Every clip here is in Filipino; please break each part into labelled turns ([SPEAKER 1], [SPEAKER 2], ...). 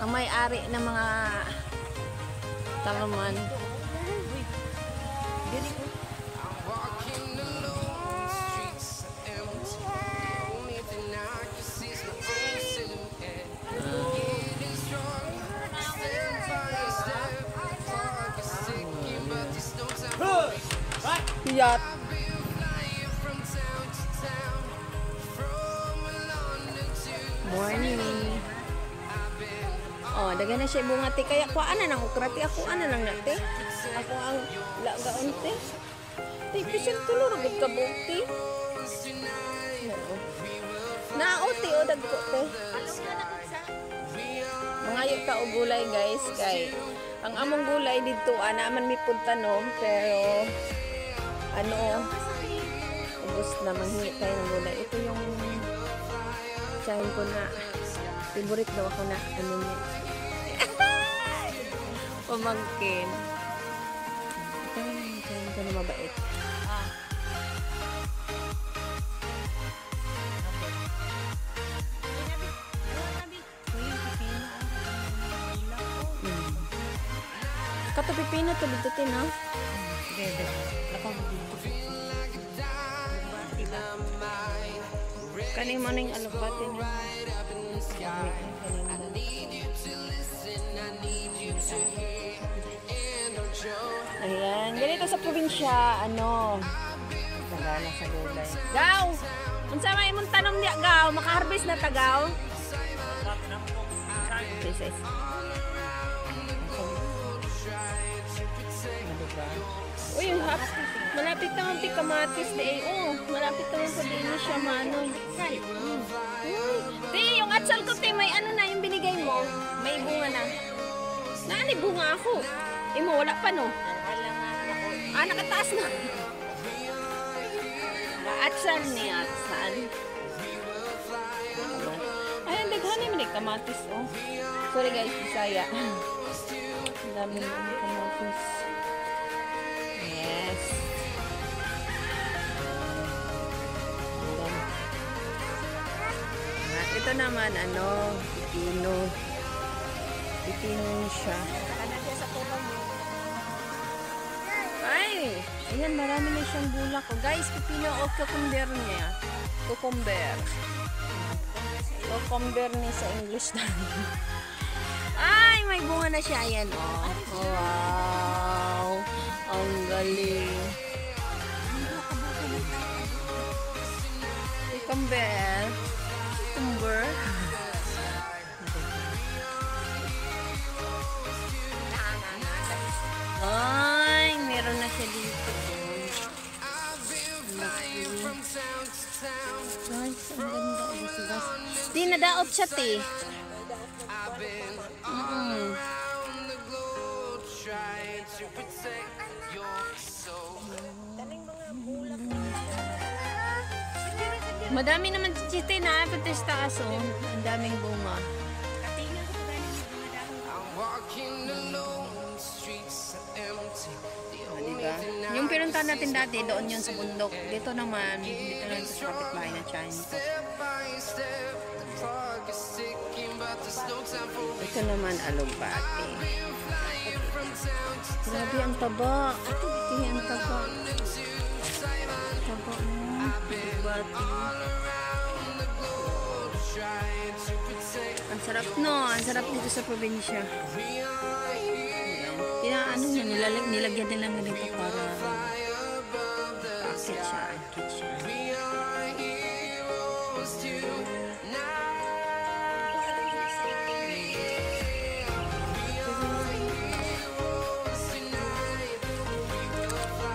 [SPEAKER 1] ang may-ari ng mga tanaman. Yacht. Morning. Oh, dagan na siya bunga ti kaya kuan na nang ukrati ako ana nang nate. Ako ang lagaon te. Ti pisil tulo ra gud ka bukti. Naoti o dagko te. Mangayo ka og gulay guys kay ang among gulay dito ana man mi pud tanom pero ano ubos na manghingi tayo ng gulay. Ito yung sahin ko na favorite daw ako na ano niya pamangkin. Ito yung sahin ko na mabait. Kato pipino to dito tin ha? Sige, lapang dito. Kaning mo ning alubate na. Ayan, ganito sa probinsya, ano, nagana sa gulay. Gaw! Unsa may imong tanom niya, Gaw? Maka-harvest na ta, Gaw? This is. Uy, malapit naman pi kamatis di oh, malapit naman po din siya manon. Di, yung atsal ko te, may ano na yung binigay mo, may bunga na. Naani bunga ako. Imo wala pa no. Ah, nakataas na. Atsal niya, atsal. Ay, daghan ni kamatis oh. Sorry guys, Bisaya. Ang dami ng kamatis. Yes. Ito naman, ano, pipino. Pipino siya. Ay! Ayan, marami na siyang bulak. Oh, guys, pipino o cucumber niya. Cucumber. Cucumber niya sa English na. Ay, may bunga na siya. Ayan, oh. Wow! Ang galing. Cucumber. Cucumber. Ay, meron na siya dito. Guys, ang ganda. Di, nadaot siya, te. Madami naman chite na apetes taas oh. Ang daming bunga. Diba? Yung pinuntahan natin dati, doon yun sa bundok. Dito naman sa kapitbahay na Chinese. Ito naman alugbate. Grabe ang taba. Ito ang taba. Taba mo. Alugbate. Ang sarap no. Ang sarap dito sa probinsya. Ano niya, nilagyan nila ng ganito para akit siya, akit siya.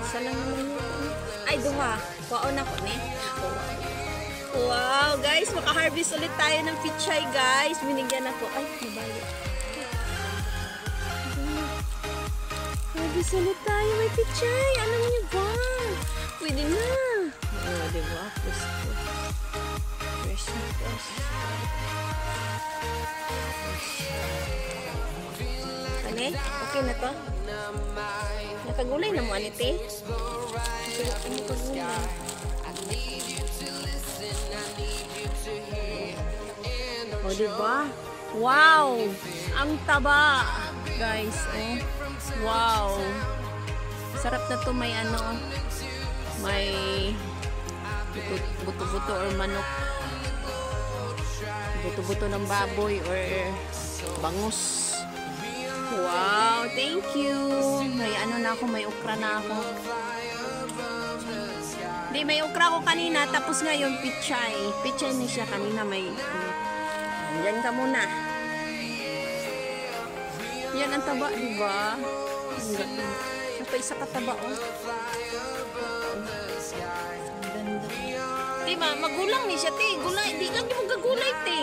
[SPEAKER 1] Isa lang naman yun. Ay, duha. Kuwaon ako ni. Wow, guys, maka-harvest ulit tayo ng pichay, guys. Binigyan ako. Ay, nabali. Harvest ulit tayo, may pichay. Ano niyo ba? Pwede na. Oh, diba? Fresh na fresh. Kani? Okay na to? Nakagulay na mo, anite? Nakagulay. O, diba? Wow! Ang taba! Guys, oh. Wow! Sarap na to, may ano, may buto-buto or manok. Buto-buto ng baboy or bangus. Wow! Thank you! May ano na ako, may okra na ako. Di, may okra ko kanina, tapos ngayon pichay. Pichay na siya kanina, may yan ka muna. Yan ang taba, di ba? Ito isa kataba, oh. Ang ganda. Di ba, magulang ni siya, te. Gulay, di lang yung gagulay, te.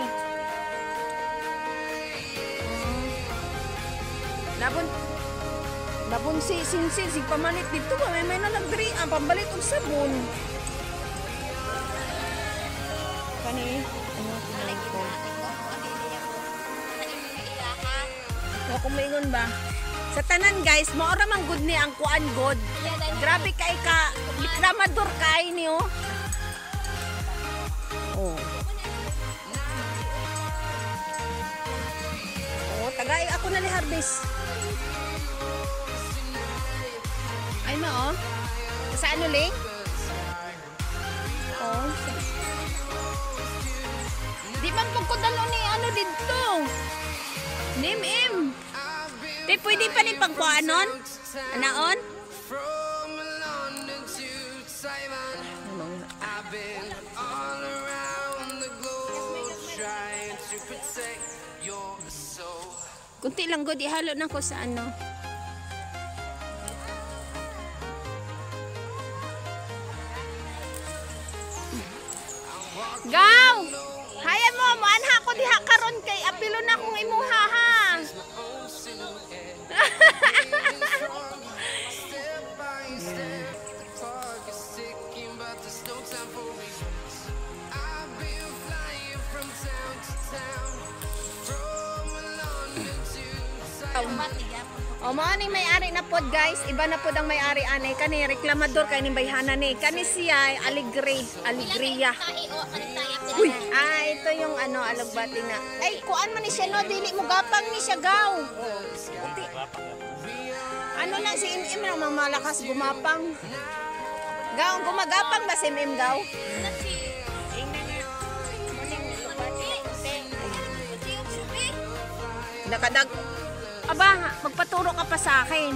[SPEAKER 1] Labon si pamalit dito ba? May nalagdri ang pambalit og sabon. Kani, ano ko? O kumingon ba? Sa tanan guys, maora man good ni ang kuan god. Grabe kay ka, reklamador kay niyo. Oh. Oh, tagay ako na li harvest. Ay na oh. Sa ano ling? Oh. Di man pagkudalo ni ano dito. Nim-im. Di pwede pa ni pagkuanon? Anaon? Kunti lang go, di halo na ko sa ano. Gaw! Haya mo, muanha ko diha karon kay apilo na kong imuha ha. O mao ning may-ari na pod guys, iba na pod ang may-ari ani kani reklamador kay ning bayhana ni. Kani siya alegria. Uy, ito yung ano alugbati na. Ay, kuan man ni siya no, dili mo gapang ni siya gaw. Ano lang si Im lang mamalakas gumapang. Gaw, gumagapang ba si Im gaw? Nakadag. Aba, magpaturo ka pa sa akin.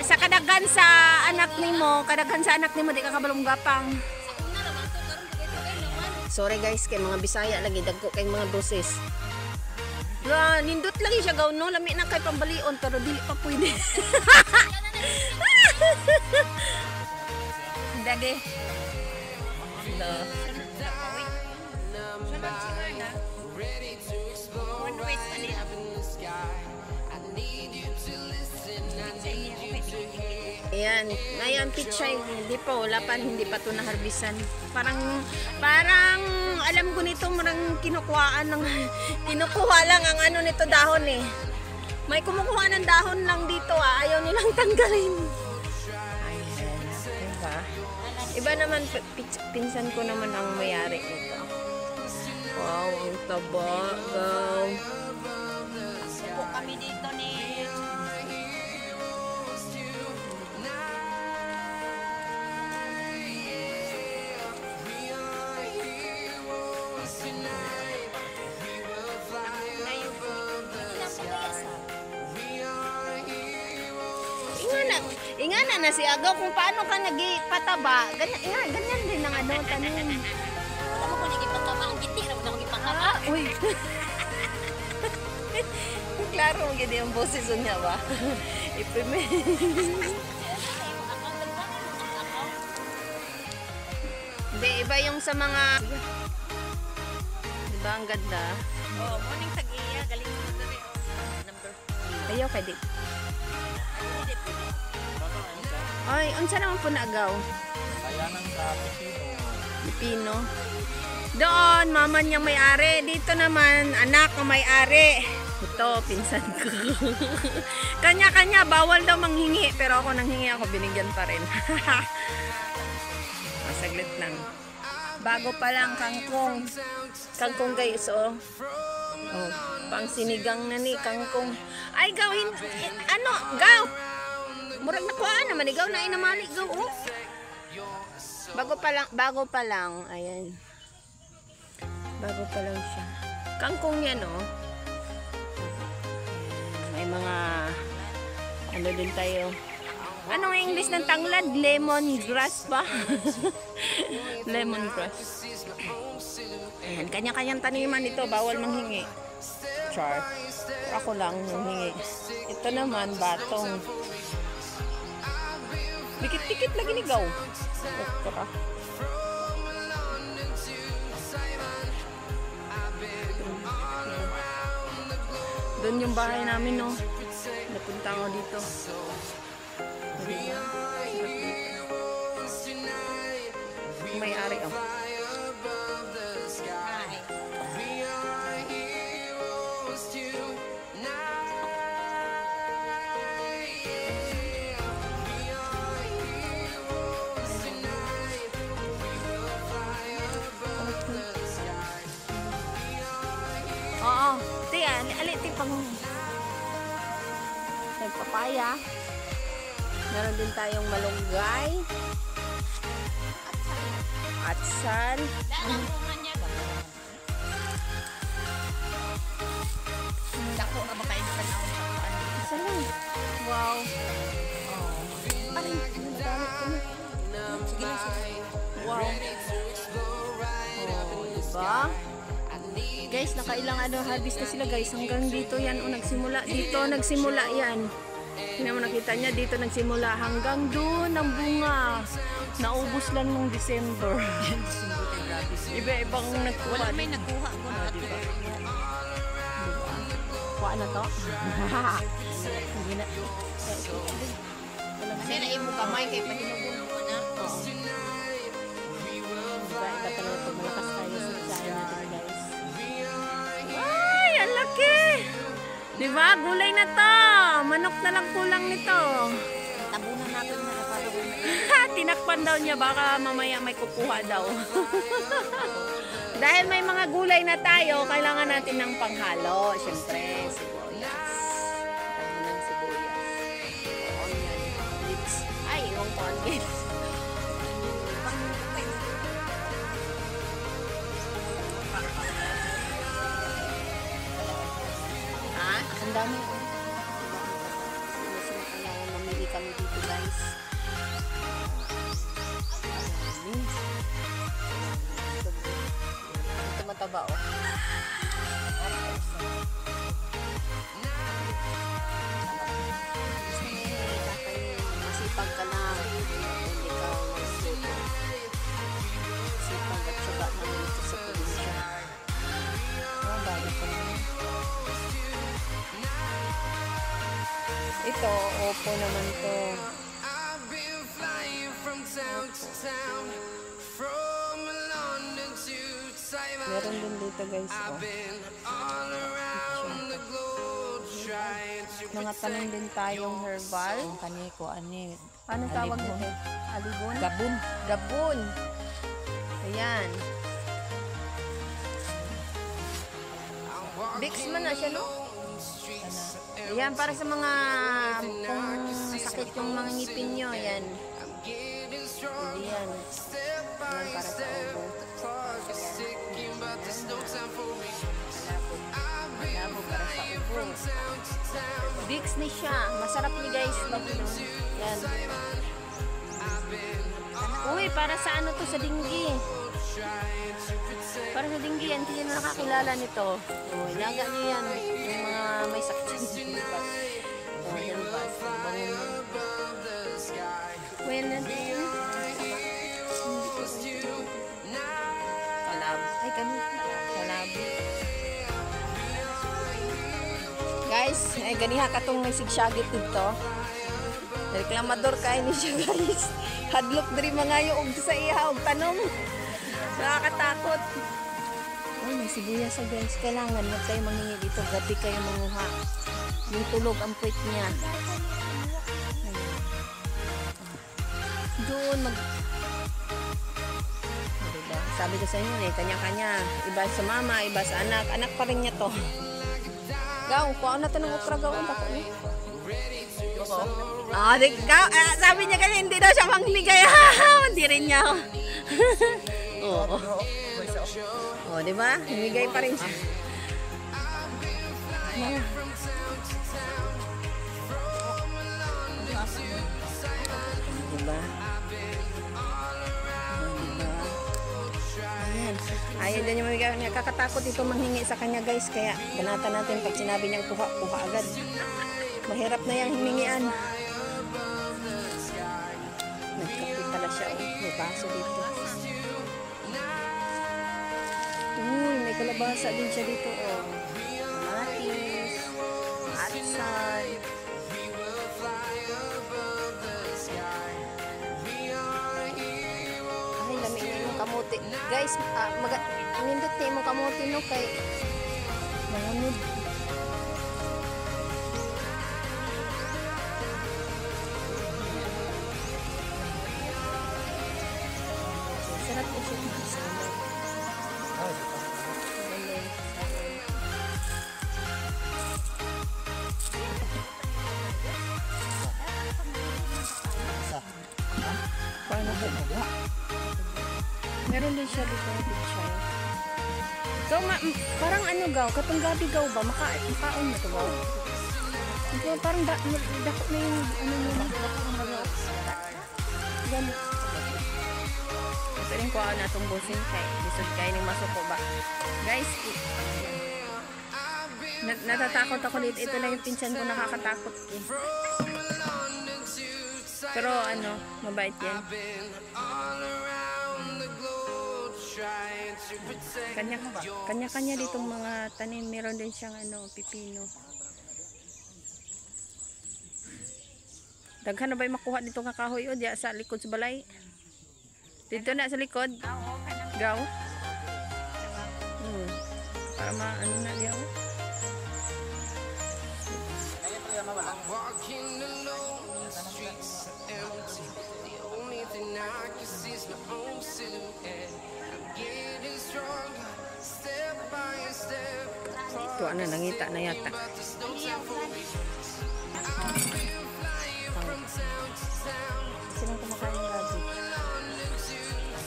[SPEAKER 1] Sa kadaghan sa anak nimo, di ka kabalong gapang. Sorry guys, kay mga Bisaya lagi dagko kay mga boses. Nindot lagi siya gaw no, lami na kay pambalion pero dili pa pwede. Dage. Ayan, ngayon pichay, hindi pa, wala pa, hindi pa ito naharbisan. Parang alam ko nito, marang kinukuha lang ang ano nito dahon eh. May kumukuha ng dahon lang dito ayaw nilang tanggalin. Ayan, diba? Iba naman, pinsan ko naman ang mayari nito. Wow, ang taba, gaw. Supo kami dito ni... Ingana na si Agaw kung paano ka nagipataba. Ganyan din ang ano tanim.
[SPEAKER 2] Alam mo kung nagipataba, ang giti na mo na magipataba.
[SPEAKER 1] Uy. Klaro mo gini yung boses niya ba? Ipime. Hindi, iba yung sa mga... Diba ang ganda?
[SPEAKER 2] Oh, morning tag-iya, galing mo na rin. Number 4.
[SPEAKER 1] Ayaw ka di. Ay, unsa naman po naagaw?
[SPEAKER 3] Bayanan sa
[SPEAKER 1] Pipino. Doon, mama niya may-ari. Dito naman, anak na may-ari. Ito, pinsan ko. Kanya-kanya, bawal daw manghingi. Pero ako nanghingi ako, binigyan pa rin. Saglit lang. Bago pa lang kangkong. Kangkong guys, oh. Oh, pang sinigang na ni kangkong. Ay, gawin. Ano? Gaw. Murag nakuhaan naman. Gaw na inamali. Gaw, oh. Bago pa lang. Ayan. Bago pa lang siya. Kangkong yan, oh. May mga ano din tayo. Anong English ng tanglad? Lemongrass ba? Lemongrass. Ayan, kanya-kanyang taniman ito. Bawal manghingi. Char. Ako lang manghingi. Ito naman, batong. Dikit-dikit lagi ni Gaw. Okra. Doon yung bahay namin, no. Napunta ako dito. May-ari, oh. Oo. Tiyan, aliti pang nagpapaya. Meron din tayong malunggay. Atsal.
[SPEAKER 2] Dako na ba kayo sa naon?
[SPEAKER 1] Isa lang. Wow. Ay,
[SPEAKER 2] Sige na siya.
[SPEAKER 1] wow. Oh, diba? Guys, nakailang harvest na sila guys. Hanggang dito yan. O, nagsimula. Dito, nagsimula yan. Hindi mo nakita niya. Dito nagsimula. Hanggang doon ang bunga. Naubos lang nung December. Iba-ibang nagkuha.
[SPEAKER 2] Wala may nakuha ko na.
[SPEAKER 1] Diba? Kuha na to? Hindi na.
[SPEAKER 2] Kasi na imo kamay kay pahinugon mo na.
[SPEAKER 1] Diba? Iba talaga pag malakas tayo sa China natin guys. Ay, ang laki! Diba? Gulay na to! Manok na lang kulang nito.
[SPEAKER 2] Tabunan natin na para
[SPEAKER 1] Tinakpan daw niya. Baka mamaya may kukuha daw. Dahil may mga gulay na tayo, kailangan natin ng panghalo. Siyempre, sibuyas. Dahil ng sibuyas. Onion. Lips. Ay, yung onion. Ha? Ang dami. Kailangan mamili kami dito guys. Ito mataba oh. Masipag ka lang. Hindi ka masipag. Masipag at syaga na dito sa probinsya. Oh, bago pa naman. Ito, opo naman to. Meron din dito guys, oh. Mga tanong din tayong herbal.
[SPEAKER 2] Ang kani ko ani.
[SPEAKER 1] Anong tawag nito? Alibon?
[SPEAKER 2] Gabon.
[SPEAKER 1] Gabon. Ayan. Bix man na siya, no? Ayan, para sa mga kung sakit yung mga ngipin nyo, ayan. Hindi yan. Ayan, para sa ubo. Malabo para sa ubo. Bix ni siya. Masarap ni guys. Yan. Uy, para sa ano to? Sa dinggi. Para sa dinggi yan. Hindi na nakakilala nito. Oh, ilaga niyo yan. Yung mga may sakit. Oh, yan ba? Well, kalab. Ay, ganun. Kalab. Guys, ay ganiha ka tong may sigsyagit dito. Reklamador kayo ni siya guys. Hadlok diri mga yung sa iya og tanom. Nakakatakot. Ay, may sibuyas sa guys. Kailangan huwag kayo manghingi dito. Gabi kayo manguha. Yung tulog ang puwit niya. Doon mag... Diba? Sabi ko sa inyo eh, kanya-kanya. Iba sa mama, iba sa anak. Anak pa rin niya to. Gaw, kuha na ito ng okra gaw. Ang bako niya. Ah, sabi niya kasi hindi daw siya mangbigay. Hindi rin niya. Oo. Oh, di ba? Bigay pa rin siya. Diba? Ayan. Ayaw din yung mamigay. Nakakatakot ito manghingi sa kanya guys. Kaya ganatan natin pag sinabi niyang kuha, kuha agad. Mahirap na yung hiningian. Nagkape pala siya. May baso dito. Uy, may kalabasa din siya dito. Oh. Matis. Atsal. Ay, lami na yung kamote. Guys, nindot na yung kamote no kay malamig. Sarap po siya ng salad. Paano ba? Meron din siya dito ng picture. Gaw, parang ano gaw, katong gabi gaw ba? Makaon mo to gaw? Ito, parang dako na yung ano mo. Yan. Ito rin kuha na itong busin kay. Lisod kayo ng masuko ba? Guys, natatakot ako dito. Ito lang yung pinsan ko nakakatakot eh. Pero ano, mabait yan. Kanya-kanya ditong mga tanim. Meron din siyang ano, pipino. Daghan na ba yung makuha dito nga kahoy o diya sa likod sa balay? Dito na sa likod? Gaw? Para ano na diya o? Ito ano, nangita na yata. Sinong kumakain ng gabi?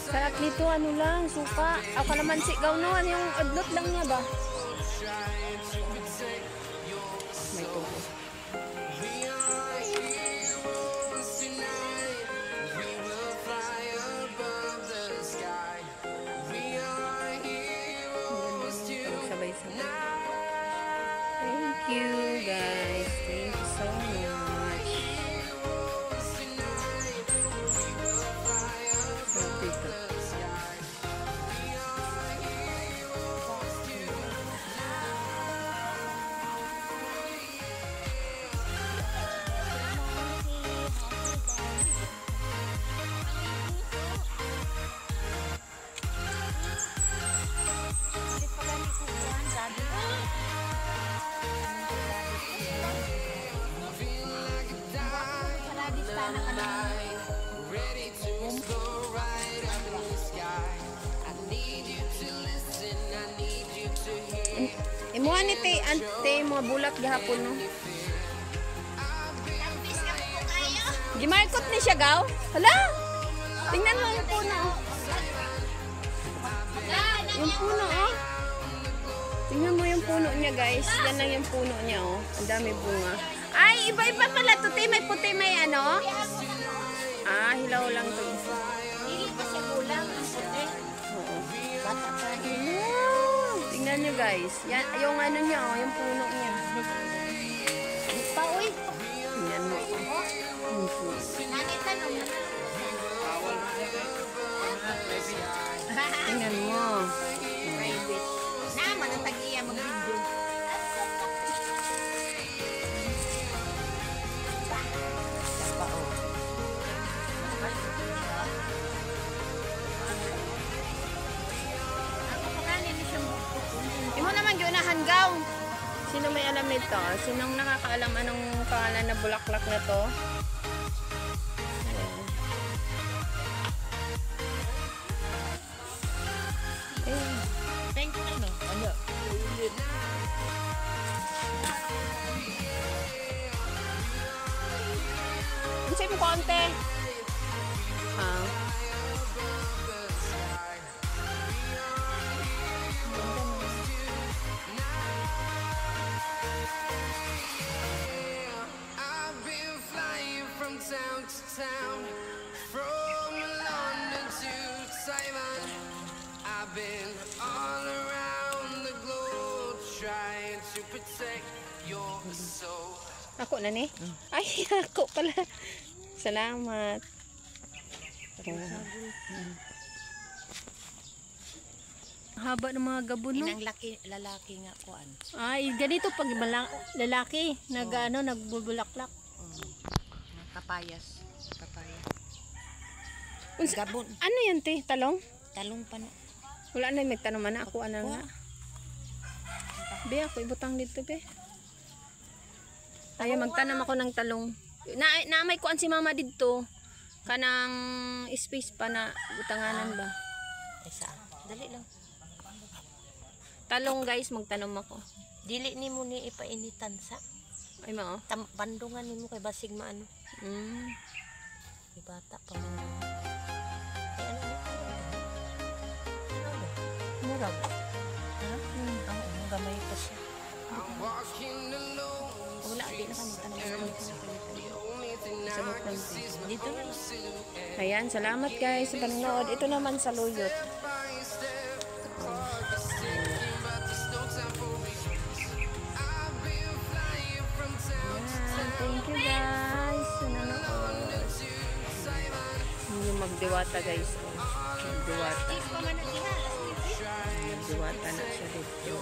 [SPEAKER 1] Sarap nito, ano lang, suka. Ako kalamansi, gaw no, ano yung adlot lang niya ba? May tubo. Sabay-sabay. Thank you guys. Thank you so much. So, dito. Imuha ni ante mga bulak gihapon no. Gimarkot ni siya gaw. Hala. Tingnan mo yung puno. Yung puno oh. Tingnan mo yung puno niya guys. Yan lang yung puno niya oh. Ang dami bunga. Ay, iba-iba pala to. May puti, may ano. Ah, hilaw lang to.
[SPEAKER 2] Hindi pa siya kulang. Puti.
[SPEAKER 1] Oo.
[SPEAKER 2] Bata pa.
[SPEAKER 1] Tingnan nyo guys. Yan, yung ano niya, oh, yung puno niya.
[SPEAKER 2] Pa, uy.
[SPEAKER 1] Tingnan mo.
[SPEAKER 2] Nakita nung
[SPEAKER 1] Tingnan mo.
[SPEAKER 2] private. Naman ang tag-iya mag-video.
[SPEAKER 1] Imo naman giunahan gaw. Sino may alam nito? Sinong nakakaalam anong pangalan na bulaklak na to? Ayan. ante. Ah.
[SPEAKER 4] I've been flying from town to town, from London to Taiwan. I've been all around the globe trying to protect your soul.
[SPEAKER 1] Ako na ni? Ay, ako pala. Salamat. Haba ng mga gabon, no?
[SPEAKER 2] Inang lalaki nga kuan.
[SPEAKER 1] Ay, ganito pag lalaki, nagbubulaklak.
[SPEAKER 2] Kapayas. Papaya.
[SPEAKER 1] Gabon. Ano yan, te? Talong?
[SPEAKER 2] Talong pa no.
[SPEAKER 1] Wala na, may tanong na ako. Ano nga? Be, ako ibutang dito, be. Ay, magtanam ako ng talong. Naamay kuan si mama dito. Kanang space pa na butanganan ba?
[SPEAKER 2] Ay saan? Dali lang.
[SPEAKER 1] Talong, guys, magtanom ako.
[SPEAKER 2] Dili ni mo ni ipainitan sa.
[SPEAKER 1] Ay, mao.
[SPEAKER 2] Bandungan ni mo kay basig maano. Ibata pa man. Ay ano ni? Murag. Ha? Ang gamay pa siya.
[SPEAKER 4] I'm walking alone.
[SPEAKER 1] Wala, di na kami tanong.
[SPEAKER 2] Dito na.
[SPEAKER 1] Ayan, salamat guys sa panonood. Ito naman sa luyot. Thank you guys sa nanonood. Yung magdiwata guys. Magdiwata. Magdiwata na siya dito.